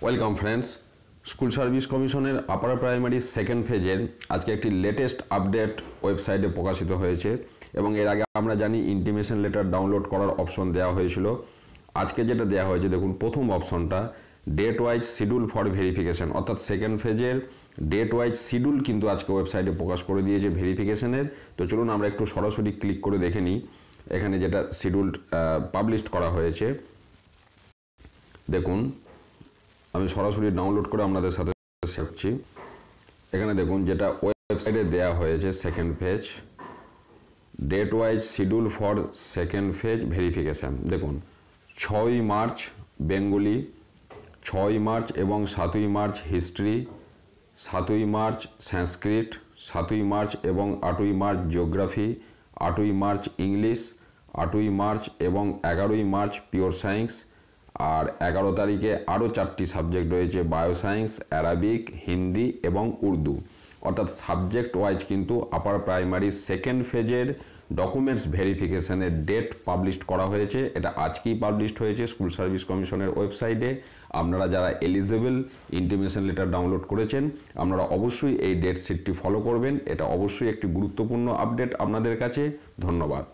Welcome friends. School service কমিশনের upper primary second ফেজের আজকে একটি লেটেস্ট আপডেট ওয়েবসাইটে প্রকাশিত হয়েছে এবং এর আগে আমরা জানি ইন্টিমেশন লেটার ডাউনলোড করার অপশন দেওয়া হয়েছিল। আজকে যেটা দেওয়া হয়েছে দেখুন, প্রথম অপশনটা date wise schedule for verification, অর্থাৎ সেকেন্ড ফেজের ডেট ওয়াইজ শিডিউল কিন্তু আজকে ওয়েবসাইটে প্রকাশ করে দিয়েছে ভেরিফিকেশনের। তো চলুন আমরা একটু সরাসরি ক্লিক করে দেখে নিই এখানে যেটা শিডিউল পাবলিশ করা হয়েছে। দেখুন, আমি সরাসরি ডাউনলোড করে আপনাদের সাথে শেয়ার করছি। এখানে দেখুন যেটা ওয়েবসাইটে দেওয়া হয়েছে second phase date wise schedule for second phase verification. দেখুন 6ই মার্চ বেঙ্গলি, 6ই মার্চ এবং 7ই মার্চ হিস্ট্রি, 7ই মার্চ সংস্কৃত, 7ই মার্চ এবং 8ই মার্চ জিওগ্রাফি, 8ই মার্চ ইংলিশ, 8ই মার্চ এবং 11ই মার্চ পিওর সায়েন্স, আর 11 তারিখে আরও 4টি সাবজেক্ট রয়েছে, বায়োসায়েন্স, অ্যারাবিক, হিন্দি এবং উর্দু। অর্থাৎ সাবজেক্ট ওয়াইজ কিন্তু আপার প্রাইমারি সেকেন্ড ফেজের ডকুমেন্টস ভেরিফিকেশনের ডেট পাবলিশ করা হয়েছে। এটা আজকেই পাবলিশ হয়েছে স্কুল সার্ভিস কমিশনের ওয়েবসাইটে। আপনারা যারা এলিজেবল ইন্টিমেশন লেটার ডাউনলোড করেছেন আপনারা অবশ্যই এই ডেট শিটটি ফলো করবেন। এটা অবশ্যই একটি গুরুত্বপূর্ণ আপডেট আপনাদের কাছে। ধন্যবাদ।